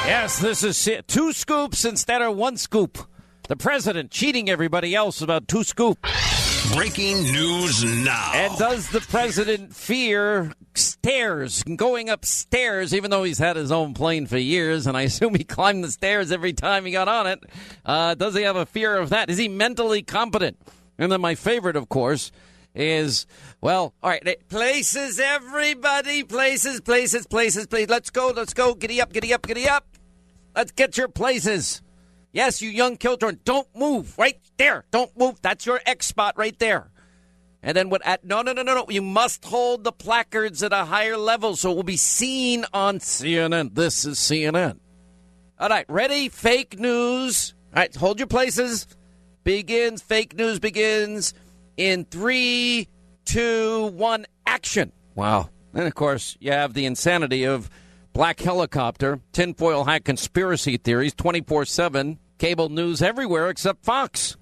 Yes, this is two scoops instead of one scoop. The president cheating everybody else about two scoops. Breaking news now. And does the president fear stairs, going upstairs, even though he's had his own plane for years, and I assume he climbed the stairs every time he got on it? Does he have a fear of that? Is he mentally competent? And then my favorite, of course, is, well, all right, places, everybody, places. Let's go. Giddy up. Let's get your places. Yes, you young children, don't move. Right there. Don't move. That's your X spot right there. And then what? No. You must hold the placards at a higher level so it will be seen on CNN. This is CNN. All right, ready? Fake news. All right, hold your places. Fake news begins in 3, 2, 1, action. Wow. And, of course, you have the insanity of black helicopter, tinfoil hat conspiracy theories, 24/7, cable news everywhere except Fox.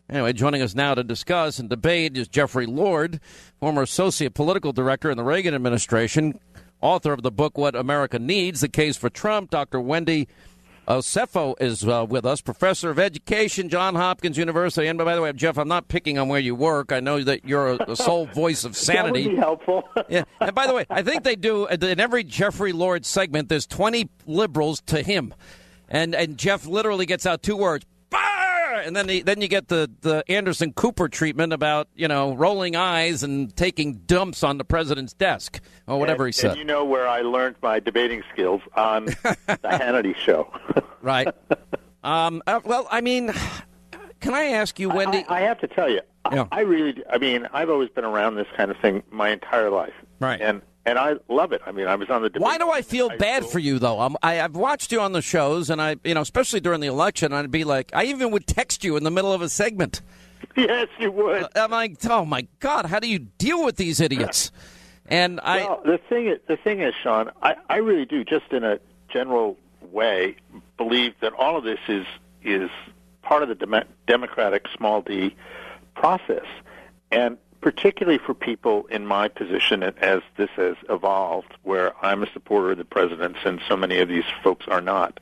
Anyway, joining us now to discuss and debate is Jeffrey Lord, former associate political director in the Reagan administration, author of the book What America Needs, The Case for Trump. Dr. Wendy Osefo is with us, professor of education, Johns Hopkins University. And by the way, Jeff, I'm not picking on where you work. I know that you're the sole voice of sanity. That would be helpful. Yeah. And by the way, I think they do, in every Jeffrey Lord segment, there's 20 liberals to him. And Jeff literally gets out two words, "Bah!" And then you get the Anderson Cooper treatment about, rolling eyes and taking dumps on the president's desk or whatever he said. And you know where I learned my debating skills on the Hannity show. Right. Well, I mean, can I ask you, Wendy? I have to tell you, Yeah. I've always been around this kind of thing my entire life. Right. And I love it. I mean, I was on the debate. Why do I feel bad for you, though? I've watched you on the shows, and especially during the election, I'd be like, I even would text you in the middle of a segment. Yes, you would. I'm like, oh my God, how do you deal with these idiots? And the thing is, Sean, I really do, just in a general way, believe that all of this is part of the democratic small d process, and particularly for people in my position as this has evolved, where I'm a supporter of the president's and so many of these folks are not.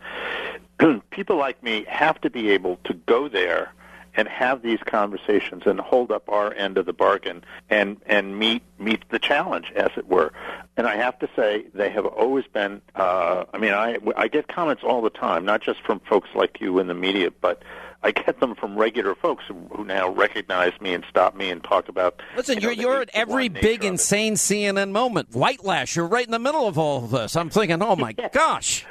People like me have to be able to go there and have these conversations and hold up our end of the bargain and meet the challenge, as it were. And I have to say, they have always been, I get comments all the time, not just from folks like you in the media, but I get them from regular folks who now recognize me and stop me and talk about... Listen, you're at every big, insane CNN moment. White Lash, you're right in the middle of all of this. I'm thinking, oh, my gosh.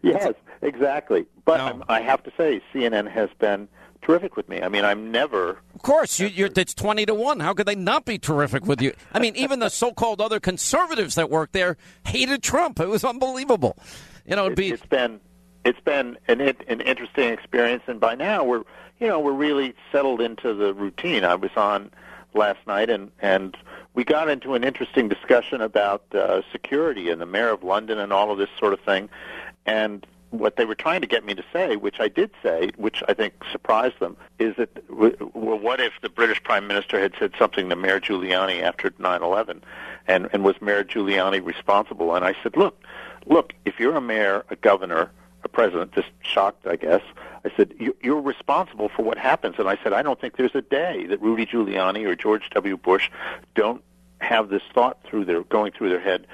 Yes, exactly. But I have to say, CNN has been terrific with me. I mean, I'm never... Of course, it's 20-1. How could they not be terrific with you? I mean, even the so-called other conservatives that work there hated Trump. It was unbelievable. It's been an interesting experience, and by now we're really settled into the routine. I was on last night, and we got into an interesting discussion about security and the mayor of London and all of this sort of thing. And what they were trying to get me to say, which I did say, which I think surprised them, is that, well, what if the British Prime Minister had said something to Mayor Giuliani after 9/11, and was Mayor Giuliani responsible? And I said, look, if you're a mayor, a governor, a president, just shocked, I guess. I said, you're responsible for what happens. And I said, I don't think there's a day that Rudy Giuliani or George W. Bush don't have this thought going through their head.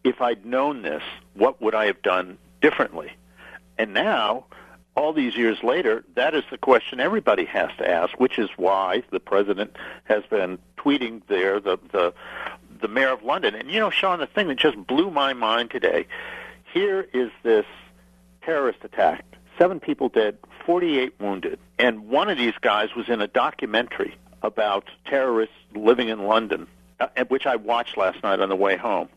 If I'd known this, what would I have done differently? And now, all these years later, that is the question everybody has to ask, which is why the president has been tweeting there, the mayor of London. And, Sean, the thing that just blew my mind today, here is this terrorist attack, 7 people dead, 48 wounded, and one of these guys was in a documentary about terrorists living in London, which I watched last night on the way home.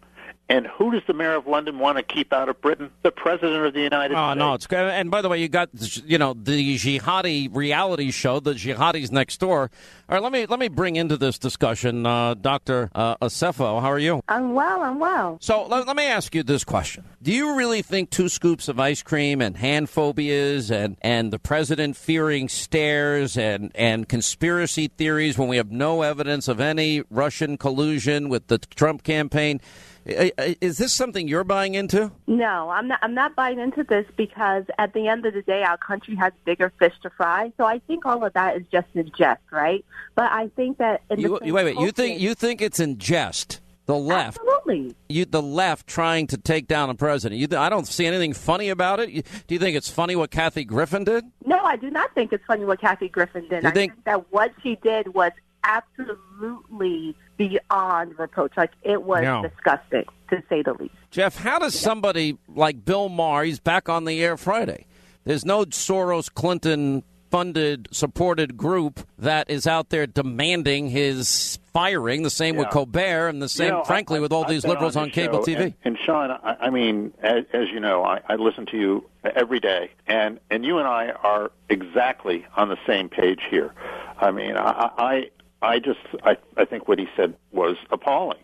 And who does the mayor of London want to keep out of Britain? The president of the United States. Oh, no, it's good. And by the way, you got, the jihadi reality show, the jihadis next door. All right, let me bring into this discussion Dr. Osefo. How are you? I'm well. So let me ask you this question. Do you really think 2 scoops of ice cream and hand phobias and the president fearing stairs and conspiracy theories when we have no evidence of any Russian collusion with the Trump campaign, Is this something you're buying into? No, I'm not. I'm not buying into this because at the end of the day, our country has bigger fish to fry. So I think all of that is just in jest, right? But I think that wait. You think it's in jest? The left, absolutely. The left trying to take down a president. I don't see anything funny about it. Do you think it's funny what Kathy Griffin did? No, I do not think it's funny what Kathy Griffin did. I think that what she did was absolutely beyond reproach. Like, it was disgusting, to say the least. Jeff, how does somebody like Bill Maher, he's back on the air Friday. There's no Soros, Clinton funded, supported group that is out there demanding his firing. The same with Colbert, and the same, frankly, with all these liberals on cable TV. And Sean, I mean, as you know, I listen to you every day, and you and I are exactly on the same page here. I mean, I think what he said was appalling.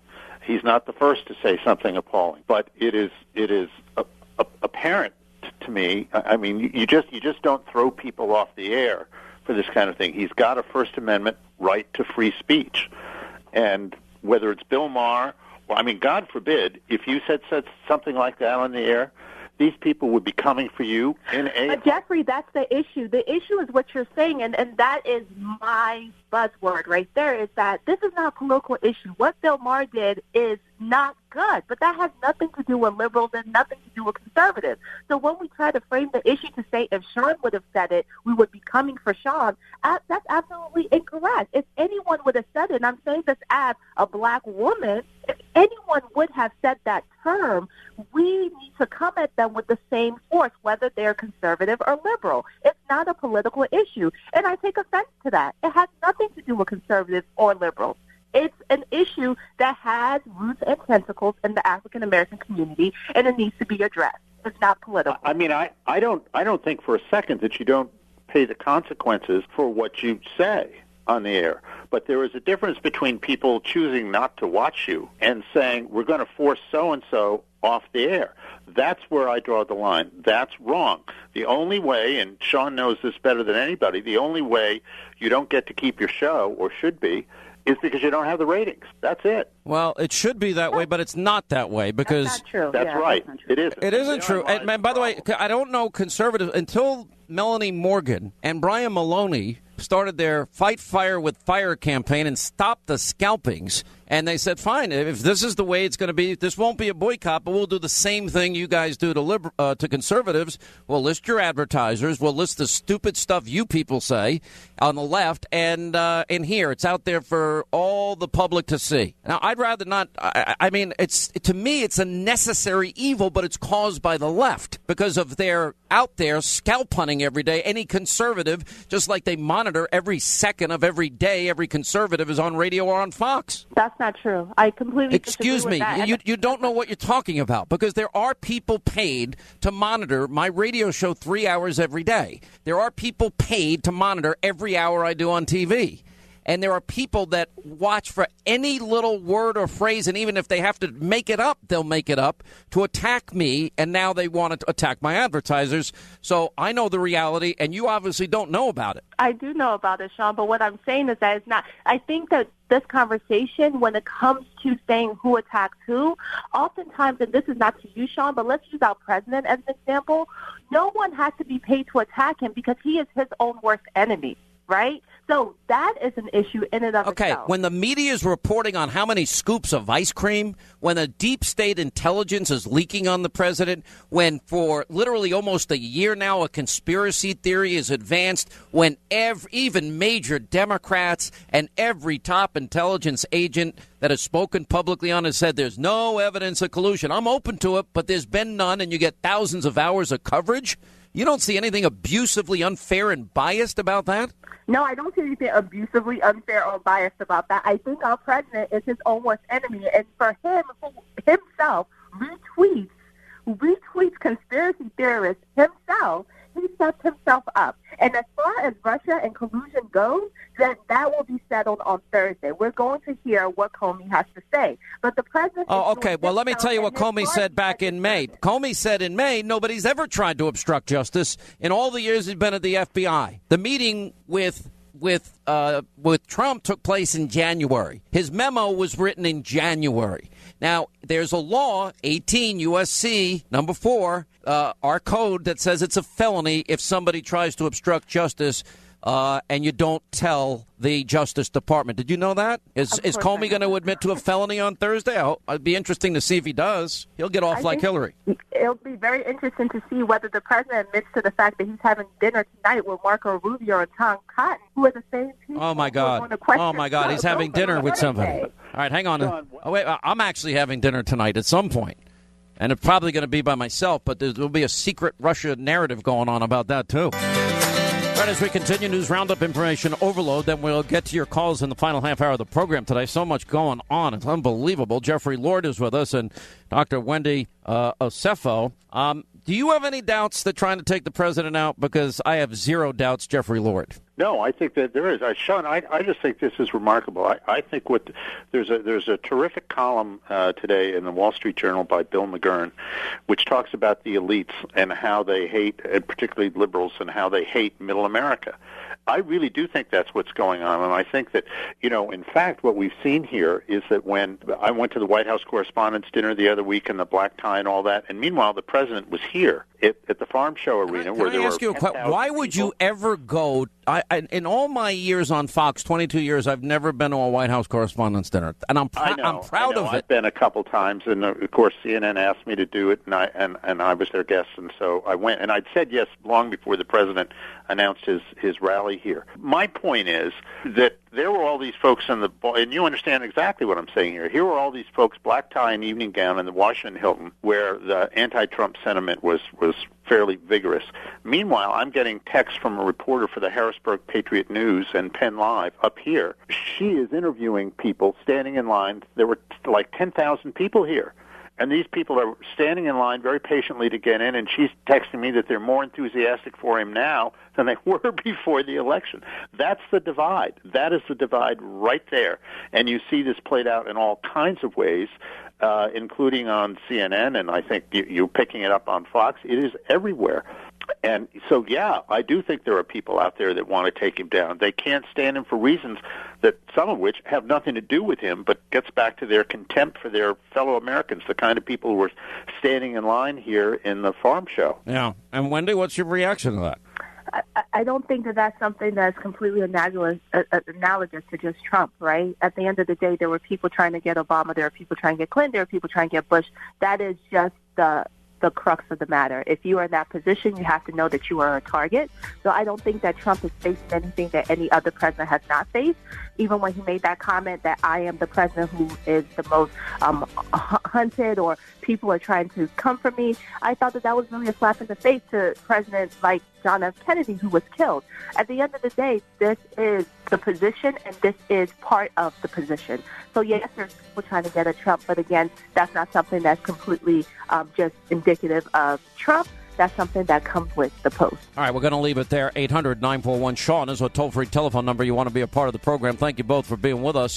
He's not the first to say something appalling, but it is apparent to me. I mean, you just don't throw people off the air for this kind of thing. He's got a First Amendment right to free speech, and whether it's Bill Maher, well, I mean, God forbid, if you said something like that on the air, these people would be coming for you in a... Jeffrey, that's the issue. The issue is what you're saying, and that is my buzzword right there, is that this is not a political issue. What Bill Maher did is not good, but that has nothing to do with liberals and nothing to do with conservatives. So when we try to frame the issue to say if Sean would have said it, we would be coming for Sean, that's absolutely incorrect. If anyone would have said it, and I'm saying this as a black woman, if anyone would have said that term, we need to come at them with the same force, whether they're conservative or liberal. It's not a political issue, and I take offense to that. It has nothing to do with conservatives or liberals. It's an issue that has roots and tentacles in the African American community, and it needs to be addressed. It's not political. I mean, I don't think for a second that you don't pay the consequences for what you say on the air. But there is a difference between people choosing not to watch you and saying, we're going to force so-and-so off the air. That's where I draw the line. That's wrong. The only way, and Sean knows this better than anybody, the only way you don't get to keep your show, or should be, is because you don't have the ratings. That's it. Well, it should be that way, but it's not that way because... That's not true. That's right. That's true. It isn't. It isn't true. And by the way, I don't know conservatives until Melanie Morgan and Brian Maloney started their Fight Fire with Fire campaign and stopped the scalpings. And they said, fine, if this is the way it's going to be, this won't be a boycott, but we'll do the same thing you guys do to conservatives. We'll list your advertisers. We'll list the stupid stuff you people say on the left. And in here, it's out there for all the public to see. Now, I'd rather not. I mean, to me, it's a necessary evil, but it's caused by the left because of their out there scalp hunting every day. Any conservative, just like they monitor every second of every day, every conservative is on radio or on Fox. That's not true. I completely Excuse me. You don't know what you're talking about because there are people paid to monitor my radio show 3 hours every day. There are people paid to monitor every hour I do on TV. And there are people that watch for any little word or phrase, and even if they have to make it up, they'll make it up to attack me, and now they want to attack my advertisers. So I know the reality, and you obviously don't know about it. I do know about it, Sean, but what I'm saying is that it's not. I think that this conversation, when it comes to saying who attacks who, oftentimes, and this is not to you, Sean, but let's use our president as an example, no one has to be paid to attack him because he is his own worst enemy. Right? So that is an issue in and of itself. Okay, when the media is reporting on how many scoops of ice cream, when the deep state intelligence is leaking on the president, when for literally almost a year now a conspiracy theory is advanced, when even major Democrats and every top intelligence agent that has spoken publicly on it said there's no evidence of collusion. I'm open to it, but there's been none, and you get thousands of hours of coverage. You don't see anything abusively unfair and biased about that? No, I don't see anything abusively unfair or biased about that. I think our president is his own worst enemy. And for him, who himself retweets conspiracy theorists himself, he sets himself up. And as far as Russia and collusion goes, then that will be settled on Thursday. We're going to hear what Comey has to say. But the president... Oh, okay. Well, let me tell you what Comey said back in May. Comey said in May, nobody's ever tried to obstruct justice in all the years he's been at the FBI. The meeting with Trump took place in January. His memo was written in January. Now, there's a law, 18 U.S.C. number 4, our code that says it's a felony if somebody tries to obstruct justice and you don't tell the Justice Department. Did you know that? Is Comey going to admit to a felony on Thursday? It'd be interesting to see if he does. He'll get off like Hillary. It'll be very interesting to see whether the president admits to the fact that he's having dinner tonight with Marco Rubio and Tom Cotton, who are the same people. Oh, my God. Oh, my God. He's having dinner with somebody. All right, hang on. Oh, wait, I'm actually having dinner tonight at some point. And it's probably going to be by myself, but there'll be a secret Russia narrative going on about that, too. Right, as we continue news roundup information overload, then we'll get to your calls in the final half hour of the program today. So much going on. It's unbelievable. Jeffrey Lord is with us and Dr. Wendy Osefo. Do you have any doubts that trying to take the president out? Because I have zero doubts, Jeffrey Lord. No, I think that there is. Sean, I just think this is remarkable. I think there's a terrific column today in the Wall Street Journal by Bill McGurn, which talks about the elites and how they hate, and particularly liberals, and how they hate middle America. I really do think that's what's going on, and I think that, in fact, what we've seen here is that when I went to the White House Correspondents' Dinner the other week in the black tie and all that, and meanwhile the president was here at the Farm Show Arena where there were 10,000 why would you ever go? In all my years on Fox, 22 years, I've never been to a White House Correspondents' Dinner, and I'm proud of it. I've been a couple times, and of course CNN asked me to do it, and I was their guest, and so I went, and I'd said yes long before the president announced his rally here. My point is that there were all these folks and you understand exactly what I'm saying here. Here were all these folks, black tie and evening gown, in the Washington Hilton, where the anti-Trump sentiment was fairly vigorous. Meanwhile, I'm getting texts from a reporter for the Harrisburg Patriot News and Penn Live up here. She is interviewing people standing in line. There were like 10,000 people here. And these people are standing in line very patiently to get in, and she's texting me that they're more enthusiastic for him now than they were before the election. That's the divide. That is the divide right there. And you see this played out in all kinds of ways, including on CNN, and I think you're picking it up on Fox. It is everywhere. And so, yeah, I do think there are people out there that want to take him down. They can't stand him for reasons that some of which have nothing to do with him, but gets back to their contempt for their fellow Americans, the kind of people who were standing in line here in the Farm Show. Yeah. And Wendy, what's your reaction to that? I don't think that that's something that's completely analogous to just Trump, right? At the end of the day, there were people trying to get Obama, there were people trying to get Clinton, there were people trying to get Bush. That is just the crux of the matter. If you are in that position, you have to know that you are a target. So I don't think that Trump is facing anything that any other president has not faced. Even when he made that comment that I am the president who is the most hunted, or people are trying to come for me, I thought that was really a slap in the face to presidents like John F. Kennedy, who was killed. At the end of the day, this is the position, and this is part of the position. So, yes, there's people trying to get at Trump, but again, that's not something that's completely just indicative of Trump. That's something that comes with the post. All right, we're going to leave it there. 800-941-SEAN is a toll-free telephone number. You want to be a part of the program. Thank you both for being with us.